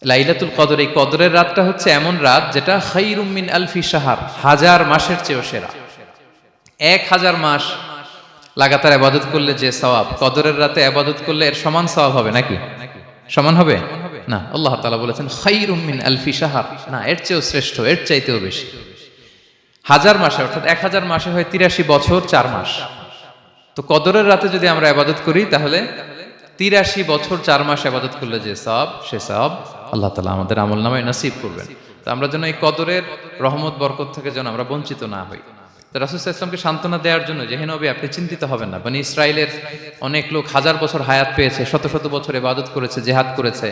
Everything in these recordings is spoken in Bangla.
লাইলাতুল কদর, এই কদরের রাতটা হচ্ছে এমন রাত যেটা খায়রুম মিন আলফি শাহর, হাজার মাসের চেয়েও সেরা। 1000 মাস লাগাতার ইবাদত করলে যে সওয়াব, কদরের রাতে ইবাদত করলে এর সমান সওয়াব হবে নাকি? সমান হবে না। আল্লাহ তাআলা বলেছেন খায়রুম মিন আলফি শাহর, না, এর চেয়েও শ্রেষ্ঠ, এর চাইতেও বেশি। 1000 মাসে, অর্থাৎ 1000 মাসে হয় 83 বছর 4 মাস। তো কদরের রাতে যদি আমরা ইবাদত করি তাহলে 83 বছর 4 মাস ইবাদত করলে যে সওয়াব, সে সওয়াব আল্লাহ তাআলা আমাদের আমলনামায় নসিব করবেন। তো আমরা যেন এই কদরের রহমত বরকত থেকে যেন আমরা বঞ্চিত না হই। তো রাসূল সাল্লাল্লাহু আলাইহি ওয়াসাল্লামকে সান্ত্বনা দেওয়ার জন্য, যে হে নবী আপনি চিন্তিত হবেন না, বনি ইসরাইলের অনেক লোক 1000 বছর হায়াত পেয়েছে, শত শত বছর ইবাদত করেছে, জিহাদ করেছে,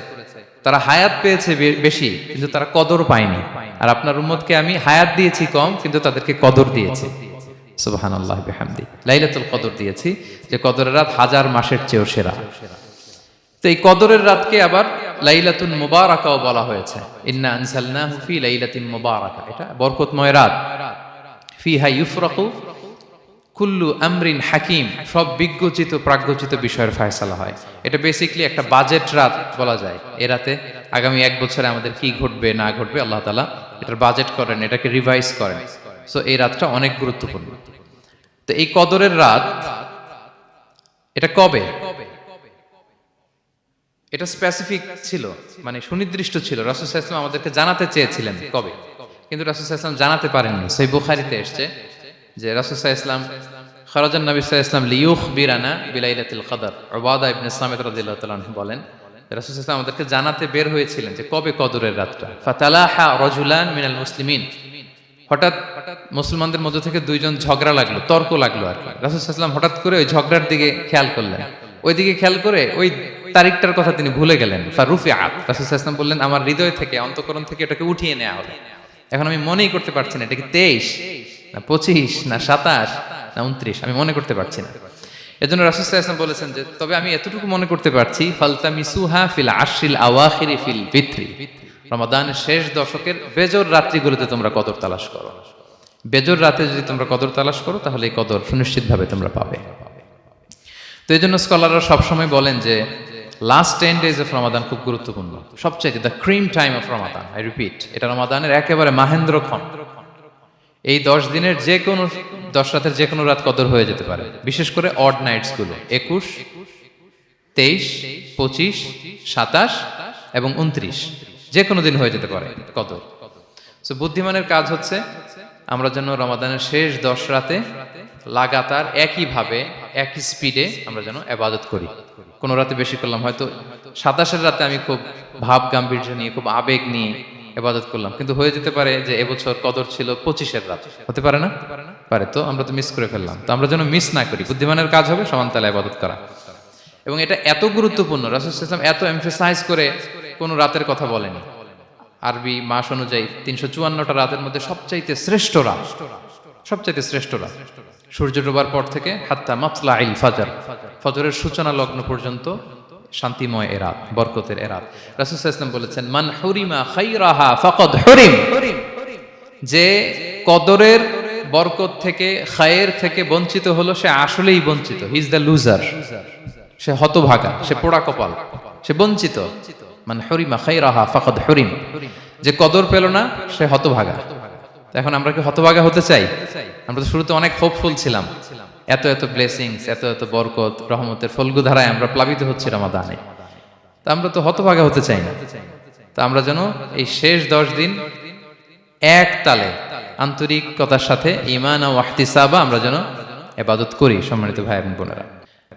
তারা হায়াত পেয়েছে বেশি কিন্তু তারা কদর পায়নি। আর আপনার উম্মতকে আমি হায়াত দিয়েছি কম কিন্তু তাদেরকে কদর দিয়েছি। সুবহানাল্লাহি বিহামদি, লাইলাতুল কদর দিয়েছি, যে কদরের রাত 1000 মাসের চেয়েও সেরা। তো এই কদরের রাতকে আবার লাইলাতুন মুবারাকাও বলা হয়েছে। ইন্না আনজালনাহু ফি লাইলাতিন মুবারাকা, এটা বরকতময় রাত। ফিহা ইউফরাকু কুল্লু আমরিন হাকিম, সব বিজ্ঞচিত প্রাজ্ঞচিত বিষয়ের ফয়সালা হয়। এটা বেসিক্যালি একটা বাজেট রাত বলা যায়। এ রাতে আগামী 1 বছরে আমাদের কি ঘটবে না ঘটবে আল্লাহ তাআলা এটার বাজেট করেন, এটাকে রিভাইজ করেন। সো এই রাতটা অনেক গুরুত্বপূর্ণ। তো এই কদরের রাত, এটা কবে? এটা স্পেসিফিক ছিল, মানে সুনির্দিষ্ট ছিল। রাসূল সাল্লাল্লাহু আলাইহি ওয়াসাল্লাম আমাদেরকে জানাতে চেয়েছিলেন কবে, কিন্তু রাসূল সাল্লাল্লাহু আলাইহি ওয়াসাল্লাম জানাতে পারেননি। সহিহ বুখারীতে এসেছে যে রাসূল সাল্লাল্লাহু আলাইহি ওয়াসাল্লাম খারাজান নবী সাল্লাল্লাহু আলাইহি ওয়াসাল্লাম লিয়ুখবিরানা বিলাইলাতিল কদর। উবাদা ইবনে সামিত রাদিয়াল্লাহু তাআলা আনহু বলেন, রাসূল সাল্লাল্লাহু আলাইহি ওয়াসাল্লাম আমাদেরকে জানাতে বের হয়েছিলেন যে কবে কদরের রাতটা। ফাতালাহা রাজুলান মিনাল মুসলিমিন, হঠাৎ মুসলমানদের মধ্য থেকে দুইজন ঝগড়া লাগলো, তর্ক লাগলো আর কি। রাসূল সাল্লাল্লাহু আলাইহি ওয়াসাল্লাম হঠাৎ করে ওই ঝগড়ার দিকে খেয়াল করলেন, ওইদিকে খেয়াল করে ওই তারিখটার কথা তিনি ভুলে গেলেন। ফারুফিআত, রাসূল সাল্লাল্লাহু আলাইহি ওয়াসাল্লাম বললেন আমার হৃদয় থেকে, অন্তঃকরণ থেকে এটাকে উঠিয়ে নেওয়া হলো। এখন আমি মনেই করতে পারছি না এটা কি 23 না 25 না 27 না 29, আমি মনে করতে পারছি না। এজন্য রাসূল সাল্লাল্লাহু আলাইহি ওয়াসাল্লাম বলেছেন যে তবে আমি এতটুকু মনে করতে পারছি, ফালতামিসুহা ফিল আশরিল আওয়াখিরি ফিল বিত্রি, রমাদানের শেষ দশকের বেজর রাত্রিগুলোতে তোমরা কদর তালাশ করো। বেজর রাতে যদি তোমরা কদর তালাশ করো তাহলে এই কদর সুনিশ্চিতভাবে তোমরা পাবে। তো এই জন্য স্কলাররা সবসময় বলেন যে লাস্ট 10 days অফ রমাদান খুব গুরুত্বপূর্ণ, সবচেয়ে the cream time of Ramadan. I repeat, এটা রমাদানের একেবারে মাহেন্দ্রক্ষণ। এই 10 দিনের যে কোনো 10 রাতের যে কোনো রাত কদর হয়ে যেতে পারে, বিশেষ করে অড নাইটস গুলো 21, 23, 25, 27 এবং 29, যে কোনো দিন হয়ে যেতে পারে কদর। সো বুদ্ধিমানের কাজ হচ্ছে আমরা যেন রমাদানের শেষ 10 রাতে লাগাতার একইভাবে একই স্পিডে আমরা যেন ইবাদত করি। কোন রাতে বেশি করলাম, হয়তো 27-এর রাতে আমি খুব ভাব গাম্ভীর্য নিয়ে, খুব আবেগ নিয়ে ইবাদত করলাম, কিন্তু হয়ে যেতে পারে যে এবছর কদর ছিল 25-এর রাত, হতে পারে না? পারে। তো আমরা তো মিস করে ফেললাম। তো আমরা যেন মিস না করি, বুদ্ধিমানের কাজ হবে সমান তালে ইবাদত করা। এবং এটা এত গুরুত্বপূর্ণ, রাসূল সাল্লাল্লাহু আলাইহি ওয়াসাল্লাম এত এমফাসাইজ করে কোন রাতের কথা বলেনি। আরবি মাস অনুযায়ী 354টা রাতের মধ্যে সবচাইতে শ্রেষ্ঠ রাত, সবচাইতে শ্রেষ্ঠ রাত সূর্য ডোবার পর থেকে হাত্তা মাতলাইল ফাজর, ফজরের সূচনা লগ্ন পর্যন্ত শান্তিময় এ রাত, বরকতের এ রাত। রাসূল সাল্লাল্লাহু আলাইহি ওয়াসাল্লাম বলেছেন মান হুরিমা খায়রাহা ফাকাদ হুরিম, যে কদরের বরকত থেকে, খায়ের থেকে বঞ্চিত হলো সে আসলেই বঞ্চিত। হি ইজ দ্য লুজার, সে হতভাগা, সে পোড়া কপাল, সে বঞ্চিত। মান হুরিমা খায়রাহা ফাকাদ হুরিম, যে কদর পেল না সে হতভাগা। এখন আমরা কি হতভাগা হতে চাই? আমরা তো শুরুতে অনেক হোপফুল ছিলাম, এত এত ব্লেসিংস, এত এত বরকত, রহমতের ফলগু ধারায় আমরা প্লাবিত হচ্ছি রমাদানে। তা আমরা তো হতভাগা হতে চাই না। তা আমরা যেন এই শেষ 10 দিন এক তালে আন্তরিকতার সাথে ঈমান ও ইহতিসাবা আমরা যেন ইবাদত করি। সম্মানিত ভাই এবং বোনেরা,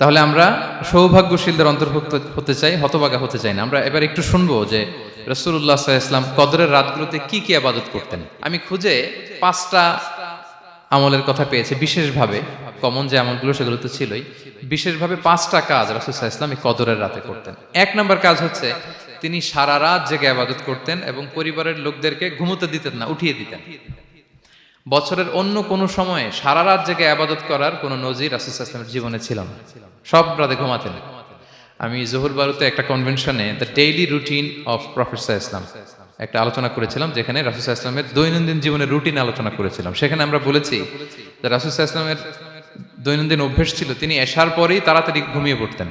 তাহলে আমরা সৌভাগ্যশীলদের অন্তর্ভুক্ত হতে চাই, হতভাগা হতে চাই না। আমরা এবার একটু শুনবো যে রাসূলুল্লাহ সাল্লাল্লাহু আলাইহি ওয়াসাল্লাম কদরের রাতগুলোতে কি কি ইবাদত করতেন। আমি খুঁজে 5টা আমলের কথা পেয়েছি বিশেষভাবে, কমন যে আমলগুলো সেগুলো তো ছিলই, বিশেষভাবে 5টা কাজ রাসূল সাল্লাল্লাহু আলাইহি ওয়াসাল্লাম এই কদরের রাতে করতেন। 1 নম্বর কাজ হচ্ছে তিনি সারা রাত জেগে ইবাদত করতেন এবং পরিবারের লোকদেরকে ঘুমোতে দিতেন না, উঠিয়ে দিতেন। বছরের অন্য কোনো সময়ে সারা রাত জেগে ইবাদত করার কোনো নজির রাসূল সাল্লাল্লাহু আলাইহি ওয়াসাল্লামের জীবনে ছিল না, সব রাতে ঘুমাতেন। আমি জোহর বারুতে একটা কনভেনশনে the daily routine of prophet সাল্লাল্লাহু আলাইহি ওয়াসাল্লাম একটা আলোচনা করেছিলাম, যেখানে রাসূল সাল্লাল্লাহু আলাইহি ওয়াসাল্লামের দৈনন্দিন জীবনের রুটিন আলোচনা করেছিলাম। সেখানে আমরা বলেছি যে রাসূল সাল্লাল্লাহু আলাইহি ওয়াসাল্লামের দৈনন্দিন অভ্যেস ছিল তিনি এশার পরেই তাড়াতাড়ি ঘুমিয়ে পড়তেন।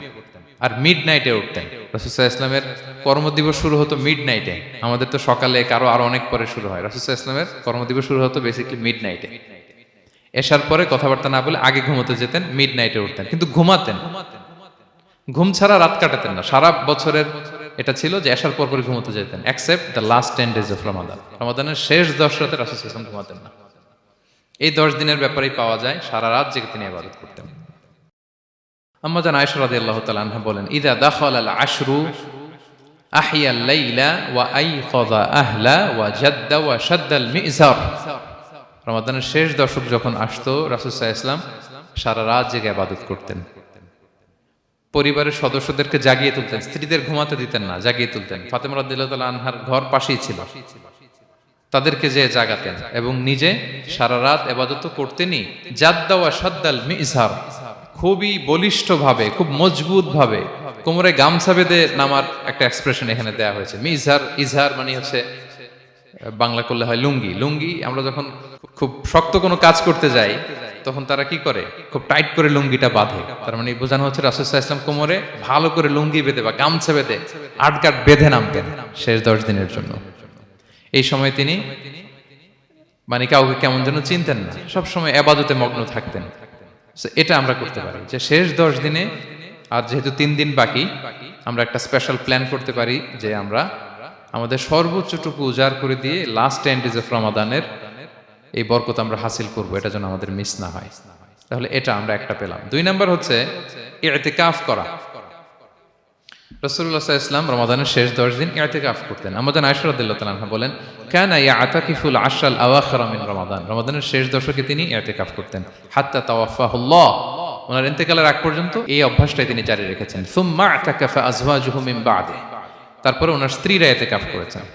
আর মিড নাইটে উঠতেন। রাসূল সাল্লাল্লাহু আলাইহি ইসলামের কর্মদিবস শুরু হতো মিড নাইটে, আমাদের তো সকালে, কারো আরো অনেক পরে শুরু হয়। রাসূল সাল্লাল্লাহু আলাইহি ইসলামের কর্মদিবস শুরু হতো বেসিক্যালি মিড নাইটে। এশার পরে কথাবার্তা না বলে আগে ঘুমোতে যেতেন, মিড নাইটে উঠতেন, কিন্তু ঘুমাতেন, ঘুম ছাড়া রাত কাটাতেন না। সারা বছরের এটা ছিল যে এশার পর পরে ঘুমোতে যেতেন, except the last 10 days of Ramadan. রমাদানের শেষ 10 রাতে রাসূল সাল্লাল্লাহু আলাইহি ওয়াসাল্লাম ঘুমাতেন না। এই 10 দিনের ব্যাপারেই পাওয়া যায় সারা রাত জেগে তিনি ইবাদত করতেন। আম্মা জান আয়েশা রাদিয়াল্লাহু তাআলা আনহা বলেন, ইযা দাখালাল আশরু আহিয়াল লাইলা ওয়া আইখাযা আহলা ওয়া জাদ্দা ওয়া শাদ্দাল মিজার। রমাদানের শেষ দশক যখন আসতো, রাসূল সাল্লাল্লাহু আলাইহি ওয়াসাল্লাম সারা রাত জেগে ইবাদত করতেন। পরিবারের সদস্যদেরকে জাগিয়ে তুলতেন, স্ত্রীদের ঘুমাতে দিতেন না, জাগিয়ে তুলতেন। ফাতেমা রাদিয়াল্লাহু তাআলা আনহার ঘর পাশেই ছিল, তাদেরকে যে জাগাতেন এবং নিজে সারা রাত ইবাদত করতেনই। জাদ্দা ওয়া শাদ্দাল মিজার, খুবই বলিষ্ঠ ভাবে, খুব মজবুত ভাবে কোমরে গামছা বেঁধে নামার একটা এক্সপ্রেশন এখানে দেয়া হয়েছে। মিজার, ইজহার মানে হচ্ছে বাংলা করলে হয় লুঙ্গি। লুঙ্গি আমরা যখন খুব শক্ত কোনো কাজ করতে যাই তখন তারা কি করে, খুব টাইট করে লুঙ্গিটা বাঁধে। তার মানে বোঝানো হচ্ছে রাসূল সাল্লাল্লাহু আলাইহি ওয়াসাল্লাম কোমরে ভালো করে লুঙ্গি বেঁধে বা গামছা বেঁধে আটকাট বেঁধে নামতেন শেষ 10 দিনের জন্য। এই সময় তিনি মানে কাউকে কেমন যেন চিনতেন না, সবসময় ইবাদতে মগ্ন থাকতেন। এটা আমরা করতে পারি যে শেষ 10 দিনে, আর যেহেতু 3 দিন বাকি, আমরা একটা স্পেশাল প্ল্যান করতে পারি যে আমরা আমাদের সর্বোচ্চটুকু উজাড় করে দিয়ে লাস্ট 10 days অফ রমাদানের এই বরকত আমরা হাসিল করব, এটা যেন আমাদের মিস না হয়। তাহলে এটা আমরা একটা পেলাম। 2 নাম্বার হচ্ছে ইতিকাফ করা। রাসূলুল্লাহ সাল্লাল্লাহু আলাইহি ওয়াসাল্লাম রমাদানের শেষ 10 দিন ইতিকাফ করতেন। আমাদের আয়েশা রাদিয়াল্লাহু তাআলা আনহা বলেন, কানা ইয়াতাকিফুল আশরাল আওয়াখির মিন রমাদান। রমাদানের শেষ দশকে তিনি ইতিকাফ করতেন। হাত্তা তাওয়াফাহুল্লাহ, ওনার ইন্তেকালের আগ পর্যন্ত এই অভ্যাসটাই তিনি জারি রেখেছেন। সুম্মা আতাকাফা আজওয়াজুহু মিন বাদে, তারপরে ওনার স্ত্রীরা ইতিকাফ করেছেন।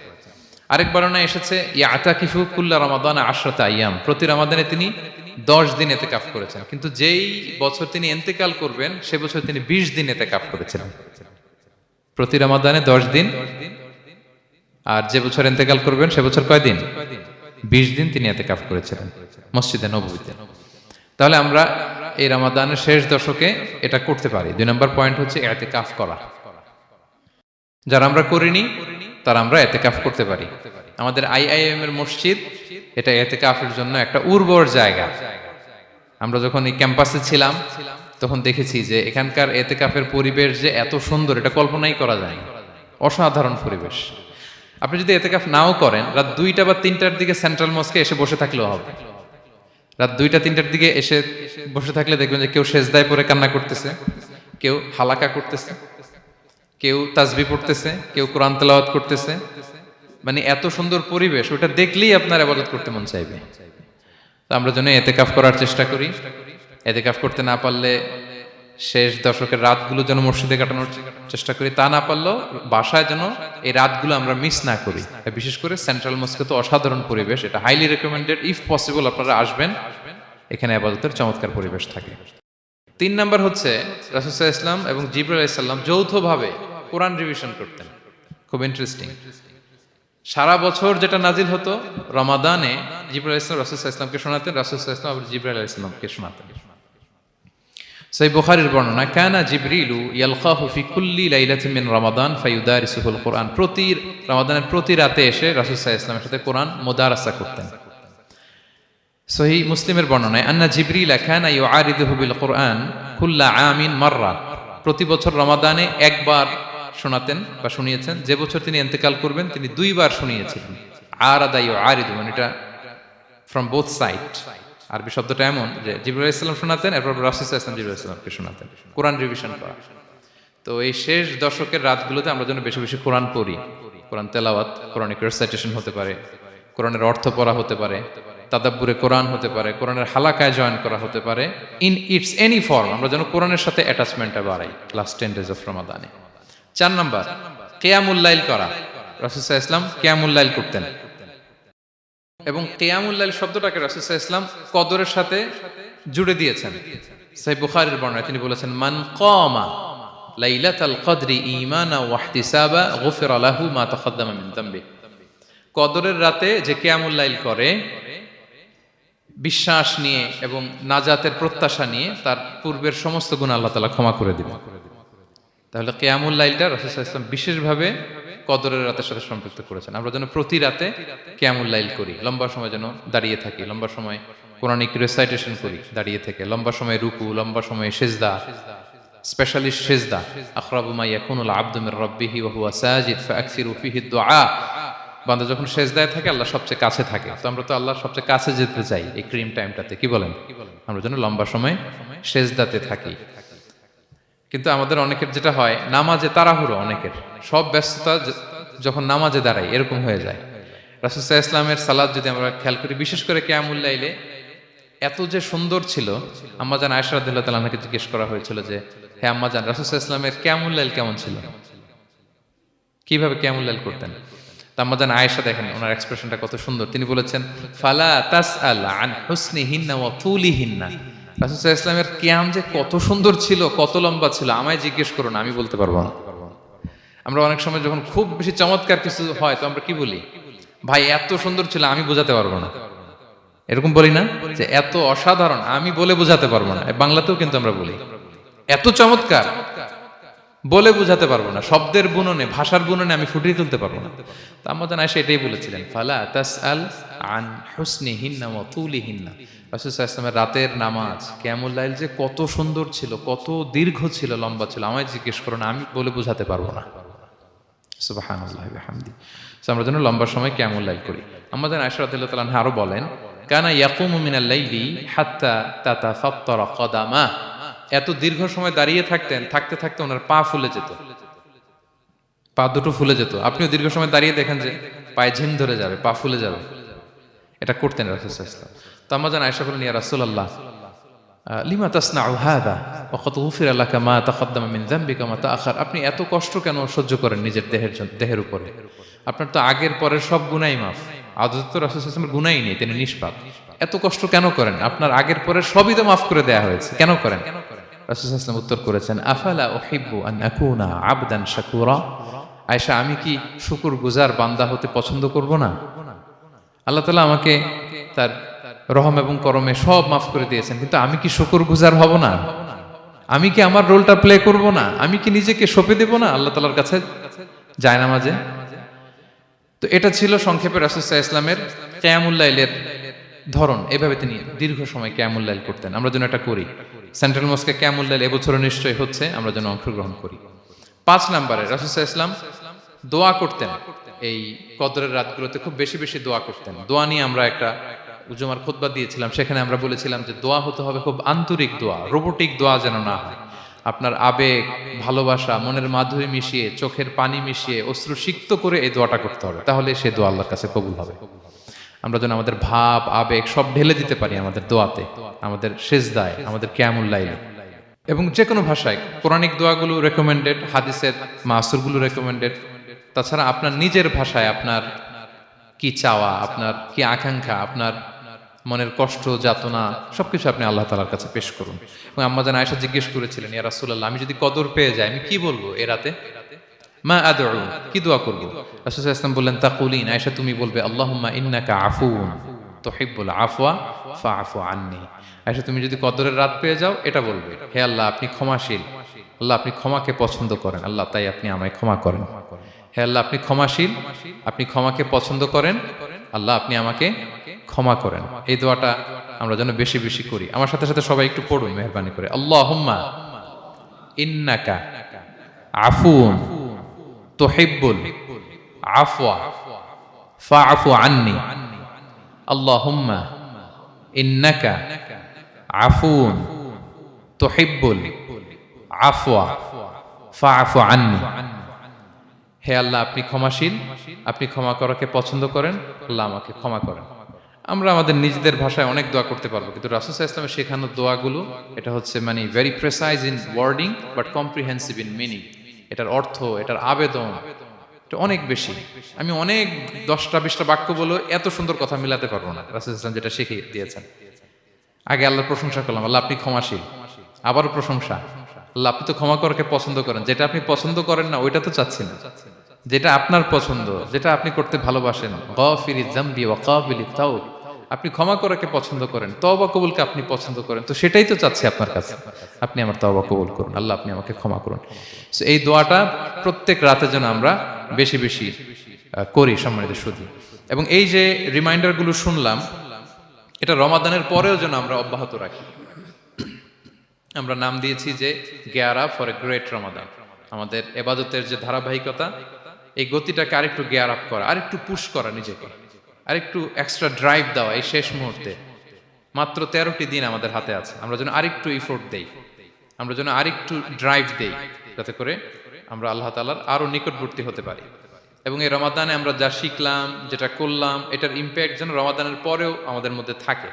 আরেক বর্ণনায় এসেছে ইয়াতাকিফু কুল্লা রমাদান 10 আইয়াম, প্রতি রমাদানে তিনি 10 দিন ইতিকাফ করেছেন। কিন্তু যেই বছর তিনি ইন্তেকাল করবেন সে বছর তিনি 20 দিন ইতিকাফ করেছিলেন। প্রতি রমাদানে 10 দিন, আর যে বছর ইন্তেকাল করবেন সে বছর কয় দিন? 20 দিন তিনি ইতিকাফ করেছিলেন মসজিদে নববীতে। তাহলে আমরা এই রমাদানের শেষ দশকে এটা করতে পারি। 2 নম্বর পয়েন্ট হচ্ছে ইতিকাফ করা। যারা আমরা করিনি তারা আমরা ইতিকাফ করতে পারি। আমাদের আইআইএম এর মসজিদ এটা ইতিকাফের জন্য একটা উর্বর জায়গা। আমরা যখন এই ক্যাম্পাসে ছিলাম তখন দেখেছি যে এখানকার ইতিকাফের পরিবেশ যে এত সুন্দর, এটা কল্পনাই করা যায় না। অসাধারণ পরিবেশ। আপনি যদি ইতিকাফ নাও করেন, রাত 2টা বা 3টার দিকে সেন্ট্রাল মস্কে এসে বসে থাকলেও হবে। রাত 2টা 3টার দিকে এসে বসে থাকলে দেখবেন যে কেউ সেজদায় পড়ে কান্না করতেছে, কেউ হালাকা করতেছে, কেউ তাসবিহ পড়তেছে, কেউ কোরআন তেলাওয়াত করতেছে। মানে এত সুন্দর পরিবেশ, ওটা দেখলেই আপনার ইবাদত করতে মন চাইবে। তো আমরা যেন ইতিকাফ করার চেষ্টা করি। ইতিকাফ করতে না পারলে শেষ দশকের রাতগুলো যেন মসজিদে কাটানোর চেষ্টা করি, তা না পারলেও বাসায় যেন এই রাতগুলো আমরা মিস না করি। বিশেষ করে সেন্ট্রাল মস্কে তো অসাধারণ পরিবেশ, এটা হাইলি রেকমেন্ডেড। ইফ পসিবল আপনারা আসবেন, এখানে ইবাদতের চমৎকার পরিবেশ থাকে। 3 নাম্বার হচ্ছে রাসূল সাল্লাল্লাহু আলাইহি ওয়াসাল্লাম এবং জিবরাইল আলাইহিস সালাম যৌথভাবে কোরআন রিভিশন করতেন। খুব ইন্টারেস্টিং। সারা বছর যেটা নাজিল হতো, রমাদানে জিবরাইল আলাইহিস সালাম রাসূল সাল্লাল্লাহু আলাইহি ওয়াসাল্লামকে শোনাতেন, রাসূল সাল্লাল্লাহু আলাইহি ওয়াসাল্লাম আবার জিবরাইল আলাইহিস সালামকে শোনাতেন। সহিহ বুখারীর বর্ণনা, কানা জিবরিলু ইয়ালকাহু ফি কুল্লি লাইলাতিন মিন রমাদান ফায়ুদারিসুহুল কুরআন। প্রতি রমাদানের প্রতি রাতে এসে রাসূল সাল্লাল্লাহু আলাইহি ওয়াসাল্লামের সাথে কোরআন মুদারাসা করতেন। সহিহ মুসলিমের বর্ণনায়, আন্না জিবরিল কানা ইউআরিদুহু বিল কুরআন কুল্লা আমিন মাররা। প্রতি বছর রমাদানে একবার শোনাতেন বা শুনিয়েছেন। যে বছর তিনি ইন্তেকাল করবেন তিনি 2 বার শুনিয়েছিলেন। আরাদা ইউআরিদু মানে এটা ফ্রম বোথ সাইড। আরবি শব্দটা এমন যে জিবরাইল আলাইহিস সালাম শোনাতেন, এরপর রাসূল সাল্লাল্লাহু আলাইহি ওয়াসাল্লাম জিবরাইল আলাইহিস সালামকে শোনাতেন। কোরআন রিভিশন করা। তো এই শেষ দশকের রাতগুলোতে আমরা যেন বেশি বেশি কোরআন পড়ি। কোরআন তেলাওয়াত, কোরআনিক রিসাইটেশন হতে পারে, কোরআনের অর্থ পড়া হতে পারে, তাদাব্বুরে কোরআন হতে পারে, কোরআনের হালাকায় জয়েন করা হতে পারে। ইন ইটস এনি ফর্ম আমরা যেন কোরআনের সাথে অ্যাটাচমেন্টটা বাড়াই লাস্ট 10 days অফ রমাদানে। 4 নাম্বার কিয়ামুল লাইল করা। রাসূল সাল্লাল্লাহু আলাইহি ওয়াসাল্লাম কিয়ামুল লাইল করতেন এবং কিয়ামুল লাইল শব্দটাকে রাসূল সাল্লাল্লাহু আলাইহি ওয়াসাল্লাম কদরের সাথে জুড়ে দিয়েছেন। সহিহ বুখারীর বর্ণনায় তিনি বলেছেন, মান কামা লাইলাতাল কদরি ঈমানা ওয়া ইহতিসাবা গুফিরা লাহু মা তাকাদ্দামা মিন যামবি। কদরের রাতে যে কিয়ামুল লাইল করে বিশ্বাস নিয়ে এবং নাজাতের প্রত্যাশা নিয়ে, তার পূর্বের সমস্ত গুনাহ আল্লাহ তাআলা ক্ষমা করে দিবেন। তাহলে কিয়ামুল লাইলটা রাসূল সাল্লাল্লাহু আলাইহি ওয়াসাল্লাম বিশেষভাবে কদরের রাতের সাথে সম্পৃক্ত করেছেন। আমরা যেন প্রতি রাতে কিয়ামুল লাইল করি, লম্বা সময় যেন দাঁড়িয়ে থাকি, লম্বা সময় কোরআনিক রেসাইটেশন করি দাঁড়িয়ে থেকে, লম্বা সময় রুকু, লম্বা সময় সিজদা, স্পেশালি সিজদা। আকরাবু মা ইয়াকুনুল আবদু মির রাব্বিহি ওয়া হুয়া সাজিদ ফাআকসিরু ফিহি দুআ। বান্দা যখন সিজদায় থাকে আল্লাহ সবচেয়ে কাছে থাকে, তো আমরা তো আল্লাহর সবচেয়ে কাছে যেতে চাই এই ক্রিম টাইমটাতে, কি বলেন? আমরা যেন লম্বা সময় সিজদাতে থাকি। কিন্তু আমাদের অনেকের যেটা হয়, নামাজে তাড়াহুড়ো, অনেকের সব ব্যস্ততা যখন নামাজে দাঁড়াই এরকম হয়ে যায়। রাসূল সাল্লাল্লাহু আলাইহি ওয়াসাল্লামের সালাত যদি আমরা খেয়াল করি, বিশেষ করে কিয়ামুল লাইলে এত যে সুন্দর ছিল, আম্মাজান আয়েশা রাদিয়াল্লাহু তাআলা আনহাকে জিজ্ঞেস করা হয়েছিল যে, হে আম্মাজান, রাসূল সাল্লাল্লাহু আলাইহি ওয়াসাল্লামের কিয়ামুল লাইল কেমন ছিল, কিভাবে কিয়ামুল লাইল করতেন? তা আম্মাজান আয়েশা দেখেন ওনার এক্সপ্রেশনটা কত সুন্দর। তিনি বলেছেন, ফালা তাসআল আন হুসনিহিন্না ওয়া তুলিহিন্না। রাসূল সাল্লাল্লাহু আলাইহি ওয়াসাল্লামের কিয়াম যে কত সুন্দর ছিল, কত লম্বা ছিল, আমায় জিজ্ঞেস করো না, আমি বলতে পারবো না। আমরা অনেক সময় যখন খুব বেশি চমৎকার কিছু হয় তো আমরা কি বলি, ভাই এত সুন্দর ছিল, আমি বোঝাতে পারবো না। এরকম বলি না যে এত অসাধারণ, আমি বলে বোঝাতে পারবো না। বাংলাতেও কিন্তু আমরা বলি এত চমৎকার, বলে বোঝাতে পারবো না, শব্দের বুননে, ভাষার বুননে আমি ফুটিয়ে তুলতে পারবো না। তো আম্মাজান আয়েশা এটাই বলেছিলেন, ফালা তাসআল আন হুসনিহিন্না ওয়া তুলিহিন্না। রাসূল সাল্লাল্লাহু আলাইহি ওয়াসাল্লামের রাতের নামাজ কিয়ামুল লাইল যে কত সুন্দর ছিল, কত দীর্ঘ ছিল, লম্বা ছিল, আমায় জিজ্ঞেস করো না, আমি বলে বোঝাতে পারবো না। সুবহানাল্লাহি ওয়া বিহামদিহি। আমরা যেন লম্বা সময় কিয়ামুল লাইল করি। আম্মাজান আয়েশা রাদিয়াল্লাহু তাআলা আনহা আরো বলেন, কানা ইয়াকুমু মিনাল লাইলি হাত্তা তাতাফাত্তারা কদামা। এত দীর্ঘ সময় দাঁড়িয়ে থাকতেন, থাকতে থাকতে ওনার পা ফুলে যেত, পা দুটো ফুলে যেত। আপনিও দীর্ঘ সময় দাঁড়িয়ে দেখেন যে পায়ে ঝিম ধরে যাবে, পা ফুলে যাবে, এটা করতেন রাসূল সাল্লাল্লাহু আলাইহি ওয়াসাল্লাম। তো আম্মাজান আয়েশা বলেন, ইয়া রাসূলুল্লাহ লিমা তাসনাউ হাযা ওয়া ক্বাদ গুফিরা লাকা মা তাকদ্দামা মিন যামবিকা মা তাআখার। আপনি এত কষ্ট কেন সহ্য করেন নিজের দেহের উপরে? আপনার তো আগের পরের সব গুনাহ মাফ। আদতে তো রাসূল সাল্লাল্লাহু আলাইহি ওয়াসাল্লামের গুনাহই নেই, তিনি নিষ্পাপ। এত কষ্ট কেন করেন? আপনার আগের পরের সবই তো মাফ করে দেয়া হয়েছে, কেন করেন? রাসূল সাল্লাল্লাহু আলাইহি ওয়াসাল্লাম উত্তর করেছেন, আফালা উহিব্বু আন আকুনা আবদান শাকুরা। আয়েশা, আমি কি শুকরগুজার বান্দা হতে পছন্দ করব না? আল্লাহ তাআলা আমাকে তার রহম এবং করমে সব মাফ করে দিয়েছেন, কিন্তু আমি কি শুকরগুজার হব না? আমি কি আমার রোলটা প্লে করব না? আমি কি নিজেকে সঁপে দেব না আল্লাহ তাআলার কাছে জায়নামাজে? তো এটা ছিল সংক্ষেপে রাসূল সাল্লাল্লাহু আলাইহি ওয়াসাল্লামের কিয়ামুল লাইলের ধরন। এভাবে তিনি দীর্ঘ সময় কিয়ামুল লাইল করতেন। আমরা যেন এটা করি। সেন্ট্রাল মস্কে কিয়ামুল লাইল এবছরও নিশ্চয়ই হচ্ছে, আমরা যেন অংশগ্রহণ করি। 5 নম্বরে রাসূল সাল্লাল্লাহু আলাইহি ওয়াসাল্লাম দোয়া করতেন। এই কদরের রাতগুলোতে খুব বেশি বেশি দোয়া করতেন। দোয়া নিয়ে আমরা একটা জুমার খুতবা দিয়েছিলাম, সেখানে আমরা বলেছিলাম যে দোয়া হতে হবে খুব আন্তরিক দোয়া, রোবোটিক দোয়া যেন না হয়। আপনার আবেগ, ভালোবাসা, মনের মাধুরী মিশিয়ে, চোখের পানি মিশিয়ে, অশ্রু সিক্ত করে এই দোয়াটা করতে হবে, তাহলে সে দোয়া আল্লাহর কাছে কবুল হবে। আমরা যেন আমাদের ভাব, আবেগ সব ঢেলে দিতে পারি আমাদের দোয়াতে, আমাদের সিজদায়, আমাদের কিয়ামুল লাইলে। এবং যে কোনো ভাষায় কোরআনিক দোয়াগুলো রেকমেন্ডেড, হাদিসের মাসুরগুলো রেকমেন্ডেড। তাছাড়া আপনার নিজের ভাষায় আপনার কি চাওয়া, আপনার কি আকাঙ্ক্ষা, আপনার মনের কষ্ট, যাতনা সবকিছু আপনি আল্লাহ তাআলার কাছে পেশ করুন। এবং আম্মাজান আয়েশা জিজ্ঞেস করেছিলেন, ইয়া রাসূলুল্লাহ, আমি যদি কদর পেয়ে যাই আমি কি বলবো এ রাতে? মা আদউ, কি দোয়া করব? রাসূল সাল্লাল্লাহু আলাইহি ওয়াসাল্লাম বললেন, তাকুলিন, আয়েশা তুমি বলবে, আল্লাহুম্মা ইন্নাকা আফুউন তুহিব্বুল আফওয়া ফাআফু আন্নী। আয়েশা তুমি যদি কদরের রাত পেয়ে যাও এটা বলবে, হে আল্লাহ আপনি ক্ষমাশীল, আল্লাহ আপনি ক্ষমাকে পছন্দ করেন, আল্লাহ তাই আপনি আমায় ক্ষমা করেন। হে আল্লাহ আপনি ক্ষমাশীল, আপনি ক্ষমাকে পছন্দ করেন, আল্লাহ আপনি আমাকে ক্ষমা করেন। এই দোয়াটা আমরা যেন বেশি বেশি করি। আমার সাথে সাথে সবাই একটু পড়ুন মেহেরবানি করে, আল্লাহুম্মা ইন্নাকা আফুউন তুহিব্বুল আফওয়া ফাআফু আন্নী। আল্লাহুম্মা ইন্নাকা আফুউন তুহিব্বুল আফওয়া ফাআফু আন্নী। হে আল্লাহ আপনি ক্ষমাশীল, আপনি ক্ষমা করাকে পছন্দ করেন, আল্লাহ আমাকে ক্ষমা করেন। আমরা আমাদের নিজেদের ভাষায় অনেক দোয়া করতে পারবো, কিন্তু রাসূল সাল্লাল্লাহু আলাইহি ওয়াসাল্লামের শেখানো দোয়াগুলো এটা হচ্ছে মানে very precise in wording but comprehensive in meaning. এটার অর্থ, এটার আবেদন এটা অনেক বেশি। আমি অনেক 10টা 20টা বাক্য বলে এত সুন্দর কথা মিলাতে পারবো না। রাসূল সাল্লাল্লাহু আলাইহি ওয়াসাল্লাম যেটা শিখিয়ে দিয়েছেন, আগে আল্লাহর প্রশংসা করলাম, আল্লাহ আপনি ক্ষমাশীল, আবারও প্রশংসা, আল্লাহ আপনি তো ক্ষমা করাকে পছন্দ করেন। যেটা আপনি পছন্দ করেন না ওইটা তো চাচ্ছি না, যেটা আপনার পছন্দ, যেটা আপনি করতে ভালোবাসেন। গাফিরিজ যামবি ওয়া কাবিলিত তাওব, আপনি ক্ষমা করাকে পছন্দ করেন, তওবা কবুলকে আপনি পছন্দ করেন, তো সেটাই তো চাচ্ছি আপনার কাছে। আপনি আমার তওবা কবুল করুন, আল্লাহ আপনি আমাকে ক্ষমা করুন। So, এই দোয়াটা প্রত্যেক রাতে যেন আমরা বেশি বেশি করি সম্মানিত সুধী। এবং এই যে রিমাইন্ডারগুলো শুনলাম, এটা রমাদানের পরেও যেন আমরা অব্যাহত রাখি। আমরা নাম দিয়েছি যে গিয়ারা ফর এ গ্রেট রমাদান। আমাদের এবাদতের যে ধারাবাহিকতা, এই গতিটাকে আরেকটু গিয়ার আপ করা, আরেকটু পুশ করা নিজেকে, আরেকটু এক্সট্রা ড্রাইভ দেওয়া এই শেষ মুহূর্তে। মাত্র 13টি দিন আমাদের হাতে আছে, আমরা যেন আরেকটু ইফোর্ট দেই, আমরা যেন আরেকটু ড্রাইভ দেই, যাতে করে আমরা আল্লাহ তাআলার আরো নিকটবর্তী হতে পারি। এবং এই রমাদানে আমরা যা শিখলাম, যেটা করলাম, এটার ইম্প্যাক্ট যেন রমাদানের পরেও আমাদের মধ্যে থাকে।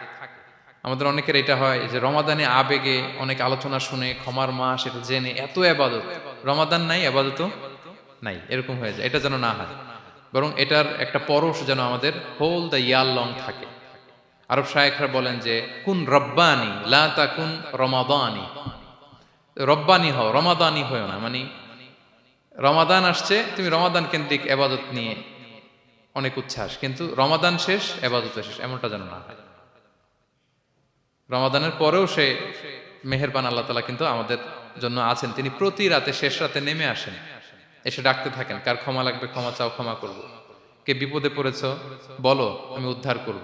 আমাদের অনেকের এটা হয় যে রমাদানে আবেগে অনেক আলোচনা শুনে, ক্ষমার মাস এটা জেনে এত আবাদত, রমাদান নাই আবাদতও নাই, এরকম হয়ে যায়। এটা যেন না হয়, বরং এটার একটা পরশ যেন আমাদের হোল দ্য ইয়ার লং থাকে। আরব শায়েখরা বলেন যে কুন রব্বানি লা তাকুন রমাদানি, রব্বানি হও, রমাদানি হও না। মানে রমাদান আসছে, তুমি রমাদান কেন্দ্রিক আবাদত নিয়ে অনেক উচ্ছ্বাস, কিন্তু রমাদান শেষ আবাদত শেষ, এমনটা যেন না হয়। রমাদানের পরেও সে মেহেরবান আল্লাহ তাআলা কিন্তু আমাদের জন্য আছেন। তিনি প্রতি রাতে শেষ রাতে নেমে আসেন, এসে ডাকতে থাকেন, কার ক্ষমা লাগবে ক্ষমা চাও, ক্ষমা করব। কে বিপদে পড়েছ বলো, আমি উদ্ধার করব।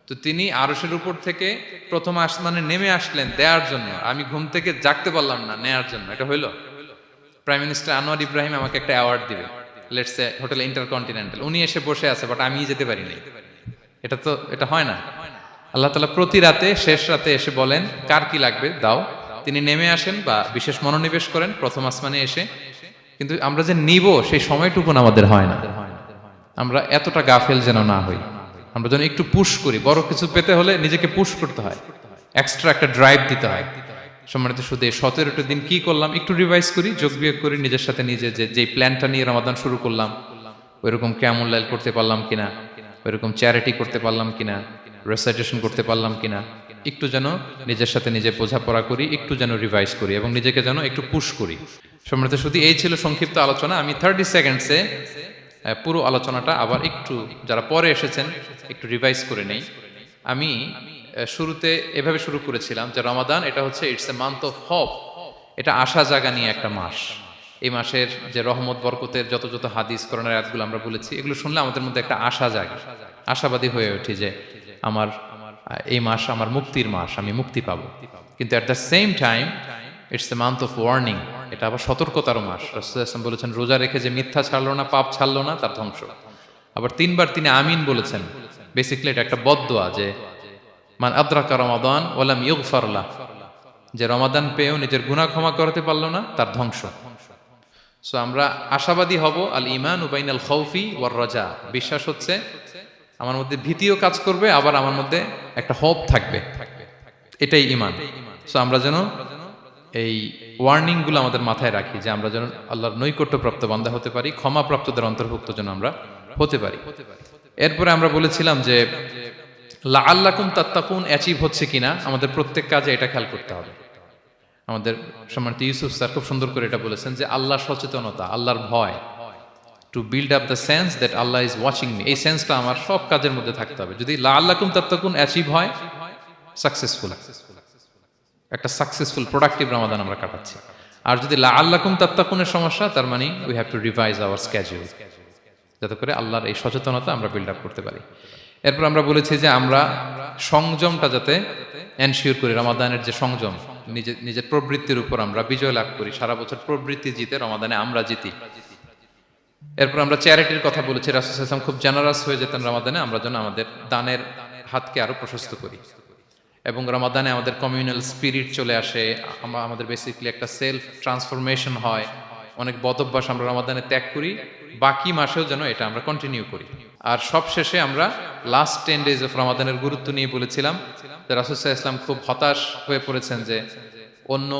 তো তিনি আরশের উপর থেকে প্রথম আসমানে নেমে আসলেন দেওয়ার জন্য। আমি ঘুম থেকে জাগতে পারলাম না, নেয়ার জন্য। এটা হইলো? প্রাইম মিনিস্টার আনোয়ার ইব্রাহিম আমাকে একটা অ্যাওয়ার্ড দিবে, লেটস সে হোটেল ইন্টারকন্টিনেন্টাল, উনি এসে বসে আছে, বাট আমি যেতে পারি নাই। এটা হয় না। আল্লাহ তাআলা প্রতি রাতে শেষ রাতে এসে বলেন কার কি লাগবে দাও। তিনি নেমে আসেন বা বিশেষ মনোনিবেশ করেন প্রথম আসমানে এসে, কিন্তু আমরা যে নিব সেই সময়টুকু আমাদের হয় না। আমরা এতটা গাফেল যেন না হই, আমরা যেন একটু পুশ করি। বড় কিছু পেতে হলে নিজেকে পুশ করতে হয়, এক্সট্রা একটা ড্রাইভ দিতে হয়। সম্মানিত শুধু 17টা দিন কি করলাম একটু রিভাইজ করি, যোগ বিয়োগ করি নিজের সাথে নিজে, যে প্ল্যানটা নিয়ে রমাদান শুরু করলাম ওইরকম কিয়ামুল লাইল করতে পারলাম কিনা, ওইরকম চ্যারিটি করতে পারলাম কিনা, রেসাইটেশন করতে পারলাম কিনা, একটু যেন নিজের সাথে নিজে বোঝাপড়া করি, একটু যেন রিভাইজ করি এবং নিজেকে যেন একটু পুশ করি। সম্মানিত শুধু এই ছিল সংক্ষিপ্ত আলোচনা। আমি 30 সেকেন্ডসে পুরো আলোচনাটা আবার একটু যারা পরে এসেছেন একটু রিভাইজ করে নেই। আমি শুরুতে এভাবে শুরু করেছিলাম যে রমাদান এটা হচ্ছে it's a month of hope, এটা আশা জাগা নিয়ে একটা মাস। এই মাসের যে রহমত বরকতের যত যত হাদিস কোরআনের আয়াতগুলো আমরা বলেছি, এগুলো শুনলে আমাদের মধ্যে একটা আশা জাগে, আশাবাদী হয়ে ওঠে যে আমার এই মাস আমার মুক্তির মাস, আমি মুক্তি পাবো। কিন্তু at the same time it's a month of warning, এটা আবার সতর্কতারও মাস। রাসূলুল্লাহ সাল্লাল্লাহু আলাইহি ওয়াসাল্লাম বলেছেন রোজা রেখে যে মিথ্যা ছাড়লো না, পাপ ছাড়লো না, তার ধ্বংস। আবার 3বার তিনি আমিন বলেছেন। বেসিক্যালি এটা একটা বদদোয়া যে মান আদরাকা রমাদান ওয়া লাম ইগফার লাহ, যে রমাদান পেয়েও নিজের গুনাহ ক্ষমা করতে পারলো না, তার ধ্বংস। সো আমরা আশাবাদী হব। আল ঈমানু বাইনাল খাউফি ওয়ার রাজা, বিশ্বাস হচ্ছে আমার মধ্যে ভীতিও কাজ করবে, আবার আমার মধ্যে একটা হোপ থাকবে, এটাই ঈমান। সো আমরা যেন এই ওয়ার্নিং গুলো আমাদের মাথায় রাখি যে আমরা যেন আল্লাহর নৈকট্যপ্রাপ্ত বান্দা হতে পারি, ক্ষমাপ্রাপ্তদের অন্তর্ভুক্ত যেন আমরা হতে পারি। এরপরে আমরা বলেছিলাম যে লাআল্লাকুম তাত্তাকুন অ্যাচিভ হচ্ছে কিনা আমাদের প্রত্যেক কাজে এটা খেয়াল করতে হবে। আমাদের সম্মানিত ইউসুফ স্যার খুব সুন্দর করে এটা বলেছেন যে আল্লাহর সচেতনতা, আল্লাহর ভয়, to build up the sense that Allah is watching me, এই সেন্সটা আমার সব কাজের মধ্যে থাকতে হবে। যদি লাআল্লাকুম তাত্তাকুন অ্যাচিভ হয়, সাকসেসফুল, একটা সাকসেসফুল প্রোডাক্টিভ রমাদান আমরা কাটাচ্ছি। আর যদি লাআল্লাকুম তাত্তাকুনের সমস্যা, তার মানে we have to revise hour schedule, যাতে করে আল্লাহর এই সচেতনতা আমরা বিল্ড আপ করতে পারি। এরপর আমরা বলেছি যে আমরা সংযমটা যাতে এনশিওর করি, রমাদানের যে সংযম, নিজের প্রবৃত্তির উপর আমরা বিজয় লাভ করি। সারা বছর প্রবৃত্তি জিতে, রমাদানে আমরা জিতি। এরপর আমরা চ্যারিটির কথা বলেছি। রাসূল সাল্লাল্লাহু আলাইহি ওয়াসাল্লাম খুব জেনারাস হয়ে যেতেন রমাদানে, আমরা যেন আমাদের দানের হাতকে আরো প্রশস্ত করি। এবং রমাদানে আমাদের কমিউনাল স্পিরিট চলে আসে, আমাদের বেসিক্যালি একটা সেলফ ট্রান্সফরমেশন হয়। অনেক বদ অভ্যাস আমরা রমাদানে ত্যাগ করি, বাকি মাসেও যেন এটা আমরা কন্টিনিউ করি। আর সব শেষে আমরা লাস্ট 10 days অফ রমাদানের গুরুত্ব নিয়ে বলেছিলাম যে রাসূল সাল্লাল্লাহু আলাইহি ওয়াসাল্লাম খুব হতাশ হয়ে পড়েছেন যে অন্য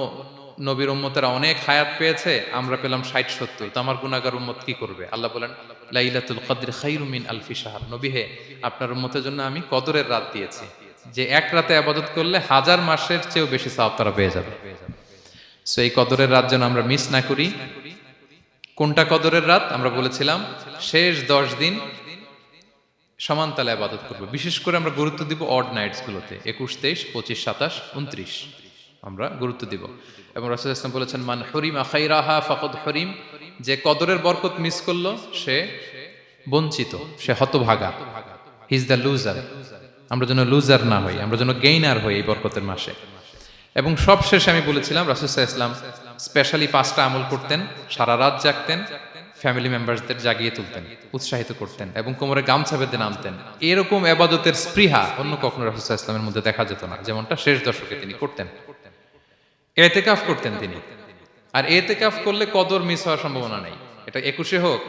নবীর উম্মতেরা অনেক হায়াত পেয়েছে, আমরা পেলাম 60-70, তো আমার গুনাহগার উম্মত কি করবে? আল্লাহ বলেন লাইলাতুল কদর খায়রুম মিন আলফি শাহর, নবী হে আপনার উম্মতের জন্য আমি কদরের রাত দিয়েছি, যে এক রাতে ইবাদত করলে 1000 মাসের চেয়েও বেশি সওয়াব তারা পেয়ে যাবে। সো এই কদরের রাত যেন আমরা মিস না করি। কোনটা কদরের রাত? আমরা বলেছিলাম শেষ 10 দিন সমান তালে ইবাদত করব। বিশেষ করে আমরা গুরুত্ব দিব অড নাইটস গুলোতে, 21, 23, 25, 27, 29 আমরা গুরুত্ব দিব। এবং রাসূল ইসলাম বলেছেন, মান হুরিমা খাইরাহা ফাকাদ হুরিম, যে কদরের বরকত মিস করলো সে বঞ্চিত, সে হতভাগা। He is the loser. আমরা যেন লুজার না হই, আমরা যেন গেইনার হই এই বরকতের মাসে। এবং সবশেষে আমি বলেছিলাম রাসূল সাল্লাল্লাহু আলাইহি ওয়াসাল্লাম স্পেশালি 5টা আমল করতেন, সারা রাত জাগতেন, ফ্যামিলি মেম্বারসদের জাগিয়ে তুলতেন, উৎসাহিত করতেন এবং কোমরে গামছা বেঁধে নামতেন। এরকম ইবাদতের স্পৃহা অন্য কখনো রাসূল সাল্লাল্লাহু আলাইহি ওয়াসাল্লামের মধ্যে দেখা যেত না, যেমনটা শেষ দশকে তিনি করতেন। ইতিকাফ করতেন তিনি। আর ইতিকাফ করলে কদর মিস হওয়ার সম্ভাবনা নেই। এটা 21-এ হোক,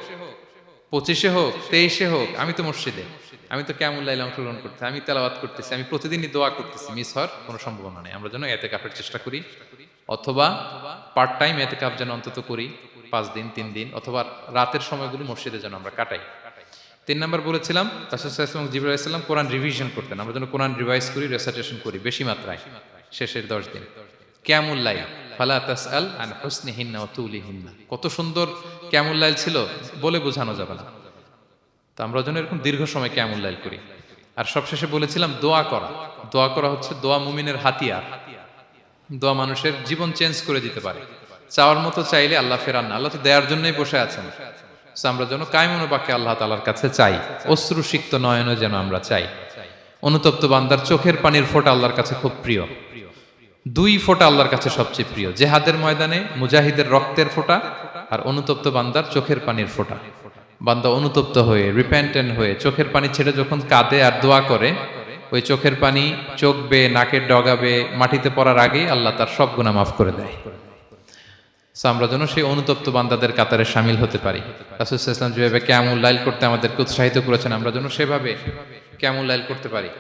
25-এ হোক, 23-এ হোক, আমি তো মসজিদে, আমি তো কিয়ামুল লাইলে অংশগ্রহণ করতেছি, আমি তেলাওয়াত করতেছি, আমি প্রতিদিনই দোয়া করতেছি, মিস হওয়ার কোনো সম্ভাবনা নেই। আমরা যেন ইতিকাফের চেষ্টা করি, অথবা পার্ট টাইম ইতিকাফ যেন অন্তত করি, 5 দিন 3 দিন, অথবা রাতের সময়গুলো মসজিদে যেন আমরা কাটাই। 3 নাম্বার বলেছিলাম রাসূল সাল্লাল্লাহু আলাইহি ওয়াসাল্লাম জিবরাইল আলাইহিস সালাম কোরআন রিভিশন করতেন। আমরা যেন কোরআন রিভাইজ করি, রেসাইটেশন করি বেশি মাত্রায় শেষের 10 দিন। কিয়ামুল লাইল, ফালা তাসআল আন হুসনিহিন্না ওয়া তুলিহিন্না, কত সুন্দর কিয়ামুল লাইল ছিল বলে বোঝানো যাবে না। তো আমরা যেন এরকম দীর্ঘ সময় কিয়ামুল লাইল করি। আর সবশেষে বলেছিলাম দোয়া করা। দোয়া করা হচ্ছে দোয়া মুমিনের হাতিয়ার। দোয়া মানুষের জীবন চেঞ্জ করে দিতে পারে। চাওয়ার মতো চাইলে আল্লাহ ফেরান না, আল্লাহ তো দেওয়ার জন্যই বসে আছেন। সো আমরা যেন কায়মনো বাক্যে আল্লাহ তাআলার কাছে চাই, অশ্রুসিক্ত নয়নে যেন আমরা চাই। অনুতপ্ত বান্দার চোখের পানির ফোঁটা আল্লাহর কাছে খুব প্রিয়। 2 ফোঁটা আল্লাহর কাছে সবচেয়ে প্রিয়, জেহাদের ময়দানে মুজাহিদের রক্তের ফোঁটা আর অনুতপ্ত বান্দার চোখের পানির ফোঁটা। বান্দা অনুতপ্ত হয়ে, রিপেন্টেন্ট হয়ে চোখের পানি ছেড়ে যখন কাঁদে আর দোয়া করে, ওই চোখের পানি চোখ বেয়ে, নাকের ডগাবে, মাটিতে পড়ার আগেই আল্লাহ তার সব গুনাহ মাফ করে দেয়। সো আমরা যেন সেই অনুতপ্ত বান্দাদের কাতারে শামিল হতে পারি। রাসূল সাল্লাল্লাহু আলাইহি ওয়াসাল্লাম যেভাবে কিয়ামুল লাইল করতে আমাদেরকে উৎসাহিত করেছেন, আমরা যেন সেভাবে কিয়ামুল লাইল করতে পারি।